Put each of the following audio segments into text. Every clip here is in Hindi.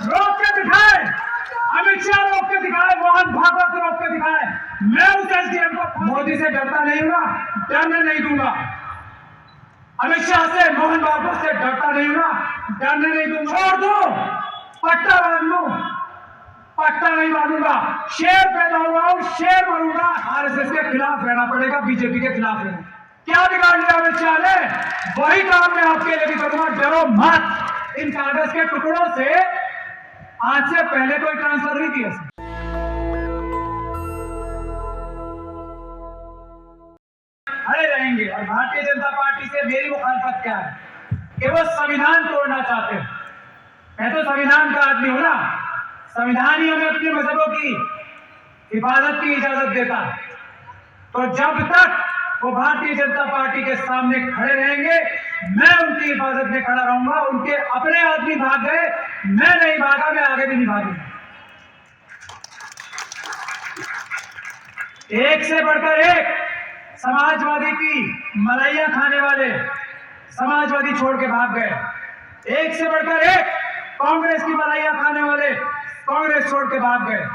रोक के दिखाए, अमित शाह रोक के दिखाए, मोहन भागवत रोक के दिखाए। मैं उस एसडीएम को मोदी से डरता नहीं हूँ ना, डरने नहीं दूंगा। अमित शाह से, मोहन भागवत से डरता नहीं हूँ ना, डरने नहीं दूंगा। छोड़ दो, पट्टा बांध लूं, पट्टा नहीं बांधूंगा। शेर पैदा हुआ हूं, शेर मरूंगा। आरएसएस के खिलाफ रहना पड़ेगा, बीजेपी के खिलाफ रहना। क्या बिगाड़ लिया अमित शाह ने? वही काम मैं आपके लिए भी करूंगा। डरो मत। इन कागज के टुकड़ों से आज से पहले कोई ट्रांसफर नहीं किया। खड़े रहेंगे। और भारतीय जनता पार्टी से मेरी मुखालफत क्या है कि वो संविधान तोड़ना चाहते हैं। मैं तो संविधान का आदमी हूं ना, संविधान ही हमें अपने मजहबों की हिफाजत की इजाजत देता है। तो जब तक वो भारतीय जनता पार्टी के सामने खड़े रहेंगे, मैं उनकी हिफाजत में खड़ा रहूंगा। उनके अपने आदमी भाग गए, मैं नहीं भागा, मैं आगे भी नहीं भागूंगा। एक से बढ़कर एक समाजवादी की मलाइयां खाने वाले समाजवादी छोड़ के भाग गए। एक से बढ़कर एक कांग्रेस की मलाइयां खाने वाले कांग्रेस छोड़ के भाग गए।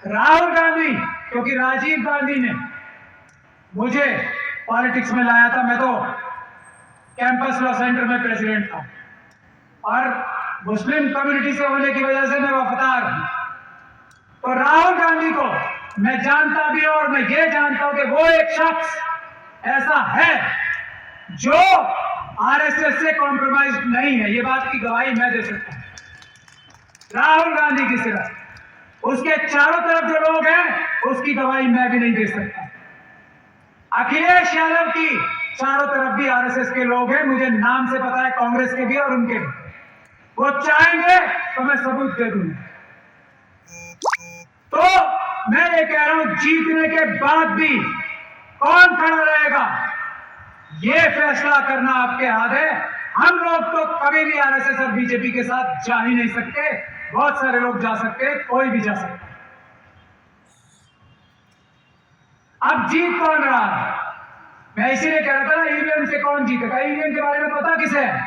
राहुल गांधी, क्योंकि राजीव गांधी ने मुझे पॉलिटिक्स में लाया था, मैं तो कैंपस लॉ सेंटर में प्रेसिडेंट था और मुस्लिम कम्युनिटी से होने की वजह से मैं वफादार हूं। तो राहुल गांधी को मैं जानता भी हूं और मैं ये जानता हूं कि वो एक शख्स ऐसा है जो आरएसएस से कॉम्प्रोमाइज नहीं है। ये बात की गवाही मैं दे सकता हूं। राहुल गांधी की सिर्फ उसके चारों तरफ जो लोग हैं उसकी गवाही मैं भी नहीं दे सकता। अखिलेश यादव की चारों तरफ भी आरएसएस के लोग हैं, मुझे नाम से पता है, कांग्रेस के भी और उनके भी। वो चाहेंगे तो मैं सबूत दे दूंगा। तो मैं ये कह रहा हूं, जीतने के बाद भी कौन खड़ा रहेगा ये फैसला करना आपके हाथ है। हम लोग तो कभी भी आरएसएस और बीजेपी के साथ जा ही नहीं सकते। बहुत सारे लोग जा सकते हैं, कोई भी जा सकता है। अब जीत कौन रहा है? मैं इसीलिए कह रहा था ना, ईवीएम से कौन जीतेगा? ईवीएम के बारे में पता किसे है?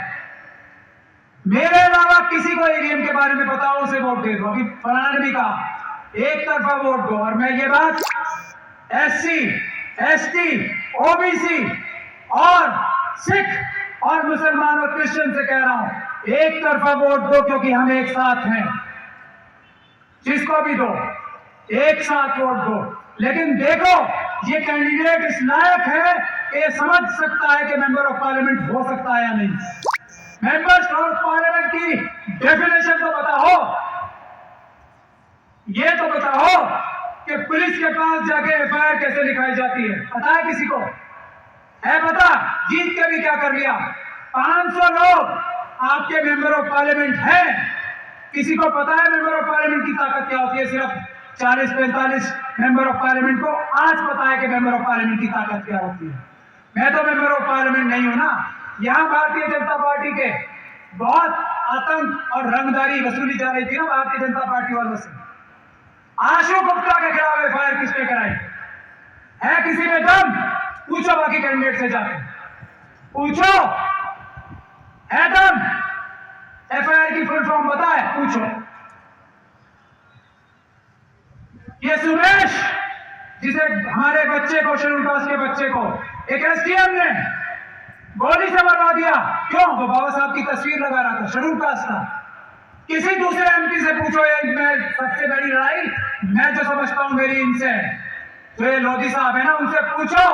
मेरे अलावा किसी को ईवीएम के बारे में पता हो उसे वोट दे दो। अभी फलाना ने भी कहा एक तरफा वोट दो, और मैं ये बात एससी, एसटी, ओबीसी और सिख और मुसलमान और क्रिश्चियन से कह रहा हूं, एक तरफा वोट दो, क्योंकि हम एक साथ हैं। जिसको भी दो, एक साथ वोट दो। लेकिन देखो, ये कैंडिडेट इस लायक है कि ये समझ सकता है कि मेंबर ऑफ पार्लियामेंट हो सकता है या नहीं। मेंबर्स ऑफ पार्लियामेंट की डेफिनेशन तो बताओ, ये तो बताओ कि पुलिस के पास जाके एफआईआर कैसे लिखाई जाती है, पता है किसी को? है पता? जीत के भी क्या कर लिया? 500 लोग आपके मेंबर ऑफ पार्लियामेंट हैं। किसी को पता है मेंबर ऑफ पार्लियामेंट की ताकत क्या होती है? सिर्फ 40-45 मेंबर ऑफ पार्लियामेंट को आज पता है कि मेंबर ऑफ पार्लियामेंट की ताकत क्या होती है। मैं तो मेंबर ऑफ पार्लियामेंट नहीं हूं ना। यहां भारतीय जनता पार्टी के बहुत आतंक और रंगदारी वसूली जा रही थी ना भारतीय जनता पार्टी वालों से। आशु गुप्ता के खिलाफ एफआईआर किसने कराई है? किसी में दम? पूछो बाकी कैंडिडेट से जाके, पूछो, है दम? एफआईआर की फुल फॉर्म पता है? पूछो। ये सुरेश, जिसे हमारे बच्चे को, शेड्यूल कास्ट के बच्चे को एक एसडीएम ने गोली से मरवा दिया, क्यों? वो बाबा साहब की तस्वीर लगा रहा था, शेड्यूल कास्ट था। किसी दूसरे एमपी से पूछो, ये मैं सबसे बड़ी लड़ाई मैं जो समझता हूं मेरी इनसे, जो ये लोधी साहब है ना, उनसे पूछो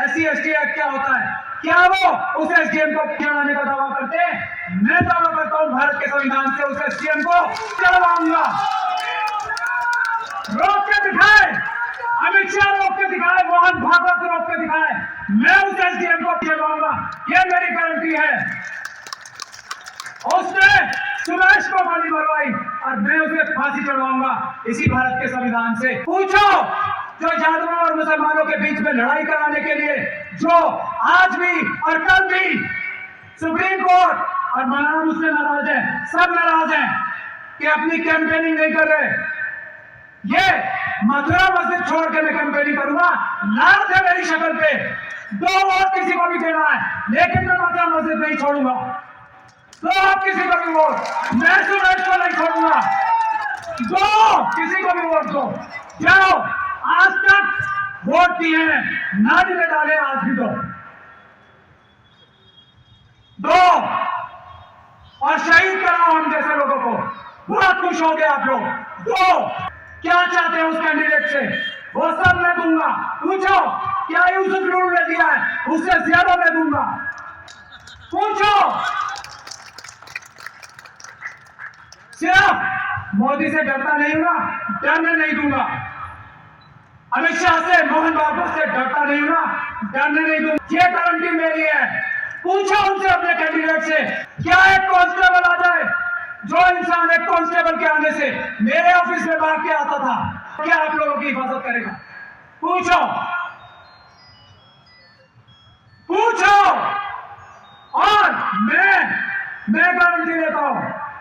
एससी एसटी एक्ट क्या होता है। क्या वो उस एसडीएम को चढ़ाने का दावा करते हैं? मैं दावा करता हूं भारत के संविधान से उस एसडीएम को चढ़वाऊंगा। रोक के दिखाए, अमित शाह रोक के दिखाए, मोहन भागवत रोक के दिखाए, मैं उस एसडीएम को चढ़वाऊंगा। ये मेरी गारंटी है। उसने सुरेश को गोली मरवाई और मैं उसे फांसी चढ़वाऊंगा इसी भारत के संविधान से। पूछो जो यादवों और मुसलमानों के बीच में लड़ाई कराने के लिए जो आज भी और कल भी सुप्रीम कोर्ट और मौलाना मुझसे नाराज है, सब नाराज हैं कि अपनी कैंपेनिंग नहीं कर रहे। ये मथुरा मस्जिद छोड़ के मैं कैंपेनिंग करूंगा, लाल है मेरी शक्ल पे, 2 वोट किसी को भी देना है, लेकिन मैं मथुरा मस्जिद नहीं छोड़ूंगा। दो आप किसी को भी वोट, मैं सुरेश को नहीं छोड़ूंगा। दो किसी को भी वोट दो, जाओ। आज तक वोट दिए हैं, नाली में डाले, आज भी दो और शहीद कराओ हम जैसे लोगों को। बहुत खुश हो गए आप लोग। दो क्या चाहते हैं उस कैंडिडेट से, वो सब मैं दूंगा। पूछो क्या यूसुफ नूर ने दिया है, उससे ज्यादा मैं दूंगा। पूछो। सिर्फ मोदी से डरता नहीं हूं ना, डरने नहीं दूंगा। अमित शाह से, मोहन बाबू से डरता नहीं हूं ना, डरने नहीं दूंगा। ये गारंटी मेरी है। पूछो उनसे, अपने कैंडिडेट से, क्या एक कांस्टेबल आ जाए, जो इंसान एक कांस्टेबल के आने से मेरे ऑफिस में भाग के आता था, क्या आप लोगों की हिफाजत करेगा? पूछो, पूछो। और मैं गारंटी देता हूं,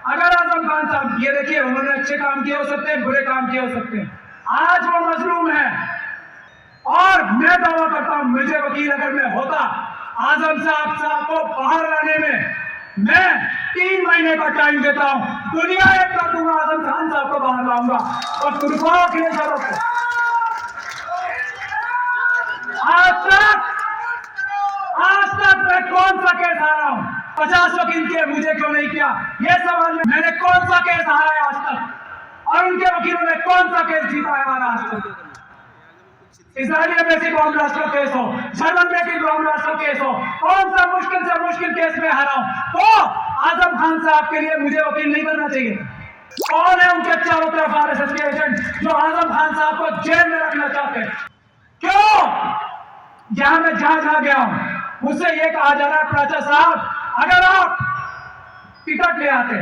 अगर आजम खान साहब, ये देखिए उन्होंने अच्छे काम किए हो सकते हैं, बुरे काम किए हो सकते हैं, आज वो मजलूम है। और मैं दावा करता हूं, मुझे वकील अगर मैं होता, आजम साहब को बाहर लाने में मैं 3 महीने का टाइम देता हूं। दुनिया एक कर दूंगा, आजम खान साहब को बाहर लाऊंगा और तुर्कों के लिए। आज तक मैं कौन सा केस हारा हूं? 50 वकील के, मुझे क्यों नहीं किया? ये सवाल मैंने कौन सा केस हारा है आज तक, और उनके वकीलों ने कौन सा केस जीता है हमारा आज तक? इसराइली एम्बेसी बॉम्ब ब्लास्ट का केस हो, जर्मन बेटी बॉम्ब ब्लास्ट का केस हो, कौन सा मुश्किल से मुश्किल केस में हारा हूं? तो आजम खान साहब के लिए मुझे वकील नहीं बनना चाहिए? कौन है उनके चारों तरफ आरएसएस के एजेंट जो आजम खान साहब को जेल में रखना चाहते हैं? क्यों? जहां मैं जहां गया हूं, मुझसे ये कहा जा रहा है, प्राचा साहब अगर आप टिकट ले आते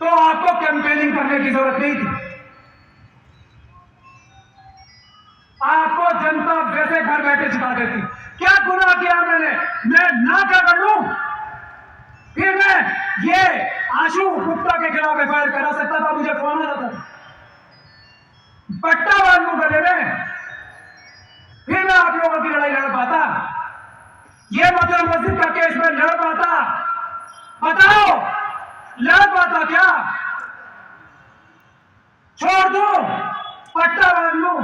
तो आपको कैंपेनिंग करने की जरूरत नहीं थी, आपको जनता वैसे घर बैठे जिता देती। क्या गुनाह किया मैंने? मैं ना क्या कर लूं? फिर मैं ये आशु गुप्ता के खिलाफ एफआईआर करा सकता था, मुझे फोन आ जाता था, पट्टा बांध लूं गले में, फिर मैं आप लोगों की लड़ाई लड़ पाता। ये मतलब मस्जिद का केस में लड़ पाता? बताओ, लड़ पाता क्या? छोड़ दो, पट्टा बांध लूं?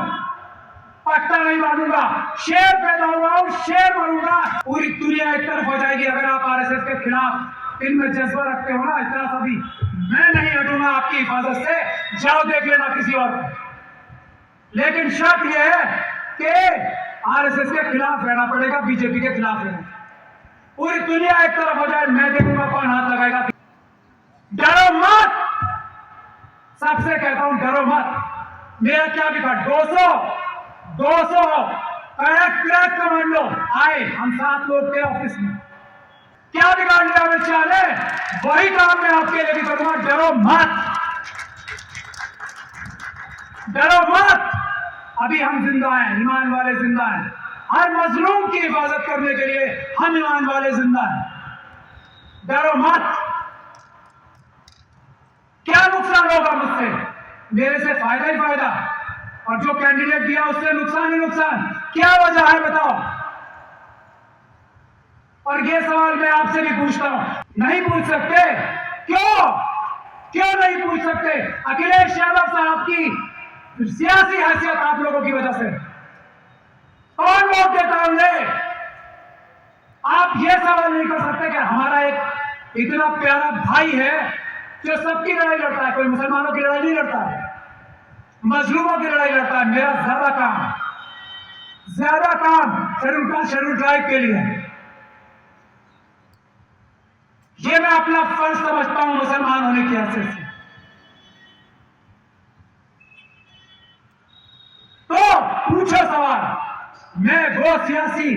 पट्टा नहीं बांधूंगा। शेर पैदा हुआ हूं, शेर बनूंगा। पूरी दुनिया एक तरफ हो जाएगी अगर आप आरएसएस के खिलाफ इनमें जज्बा रखते हो ना, इतना सभी। मैं नहीं हटूंगा आपकी हिफाजत से, जाओ देख लेना किसी और को। लेकिन शर्त यह है कि आरएसएस के खिलाफ रहना पड़ेगा, बीजेपी के खिलाफ रहना। पूरी दुनिया एक तरफ हो जाए, मैं देखूंगा कौन हाथ लगाएगा। डरो मत, सबसे कहता हूं, डरो मत। मेरा क्या बिखा 200 क्रैक कमांडो आए, हम 7 लोग थे ऑफिस में। क्या बिगाड़ लिया अमित शाह ने? वही काम मैं आपके लिए भी करूंगा। डरो मत, डरो मत। अभी हम जिंदा हैं, ईमान वाले जिंदा हैं। हर मजलूम की हिफाजत करने के लिए हम ईमान वाले जिंदा हैं। डरो मत। क्या नुकसान होगा मुझसे? मेरे से फायदा ही फायदा, और जो कैंडिडेट दिया उससे नुकसान ही नुकसान। क्या वजह है बताओ? और ये सवाल मैं आपसे भी पूछता हूं, नहीं पूछ सकते? क्यों नहीं पूछ सकते? अखिलेश यादव साहब की सियासी हैसियत आप लोगों की वजह से कौन वोट देता है उन्हें? आप ये सवाल नहीं कर सकते कि हमारा एक इतना प्यारा भाई है जो सबकी लड़ाई लड़ता है, कोई मुसलमानों की लड़ाई नहीं लड़ता है, मजलूमों की लड़ाई लड़ता है। मेरा ज्यादा काम शेड्यूल ट्राइब के लिए है। ये मैं अपना फर्ज समझता हूं मुसलमान होने की हैसियत से। तो पूछो सवाल। मैं वो सियासी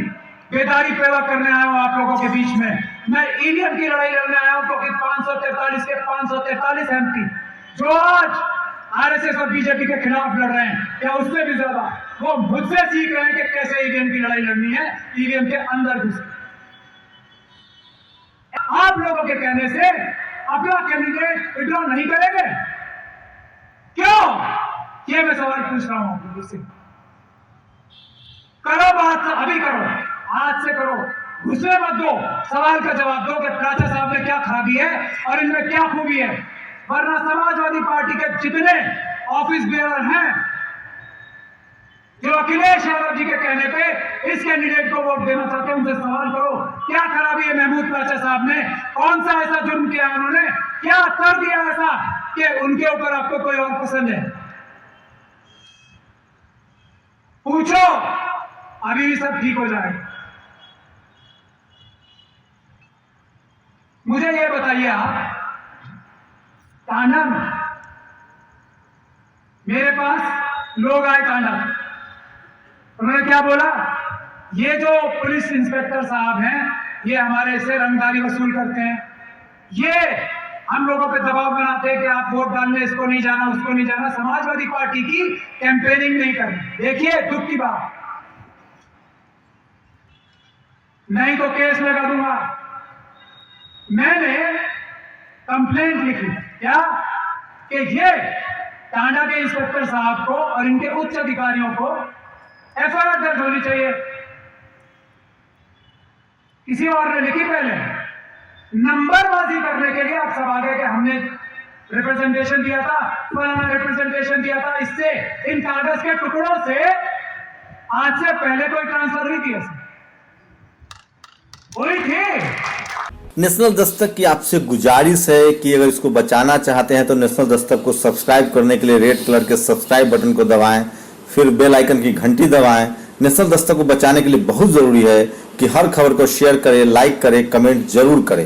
बेदारी पैदा करने आया हूं आप लोगों के बीच में। मैं ईवीएम की लड़ाई लड़ने आया हूं, क्योंकि 543 के 543 एमपी जो आज आरएसएस और बीजेपी के खिलाफ लड़ रहे हैं, या उससे भी ज्यादा, वो मुझसे सीख रहे हैं कि कैसे ईवीएम की लड़ाई लड़नी है, ईवीएम के अंदर घुस। आप लोगों के कहने से अपना कैंडिडेट विड्रॉ नहीं करेंगे? क्यों? ये मैं सवाल पूछ रहा हूं। करो बात, अभी करो, आज से करो। घुसने मत दो, सवाल का जवाब दो कि प्राचा साहब में क्या खराबी है और इनमें क्या खूबी है। वरना समाजवादी पार्टी के जितने ऑफिस बेयर हैं जो अखिलेश यादव जी के कहने पे इस कैंडिडेट को वोट देना चाहते हैं, उनसे सवाल करो क्या खराबी है महमूद प्राचा साहब ने, कौन सा ऐसा जुर्म किया उन्होंने, क्या कर दिया ऐसा कि उनके ऊपर आपको कोई और पसंद है। पूछो, अभी भी सब ठीक हो जाएगा। मुझे ये बताइए आप, टांडा में मेरे पास लोग आए टांडा, उन्होंने क्या बोला, ये जो पुलिस इंस्पेक्टर साहब हैं ये हमारे से रंगदारी वसूल करते हैं, ये हम लोगों पे दबाव बनाते हैं कि आप वोट डालने इसको नहीं जाना उसको नहीं जाना, समाजवादी पार्टी की कैंपेनिंग नहीं करनी। देखिए दुख की बात, नहीं तो केस लगा दूंगा। मैंने कंप्लेंट लिखी क्या कि ये टांडा के इंस्पेक्टर साहब को और इनके उच्च अधिकारियों को एफआईआर दर्ज होनी चाहिए। किसी और ने लिखी पहले, नंबरबाजी करने के लिए आप सब आ गए कि हमने रिप्रेजेंटेशन दिया था, फलाना रिप्रेजेंटेशन दिया था, इससे इन कागज के टुकड़ों से आज से पहले कोई ट्रांसफर नहीं किया, वही थे। नेशनल दस्तक की आपसे गुजारिश है कि अगर इसको बचाना चाहते हैं तो नेशनल दस्तक को सब्सक्राइब करने के लिए रेड कलर के सब्सक्राइब बटन को दबाएं, फिर बेल आइकन की घंटी दबाएं। नेशनल दस्तक को बचाने के लिए बहुत जरूरी है कि हर खबर को शेयर करें, लाइक करें, कमेंट जरूर करें।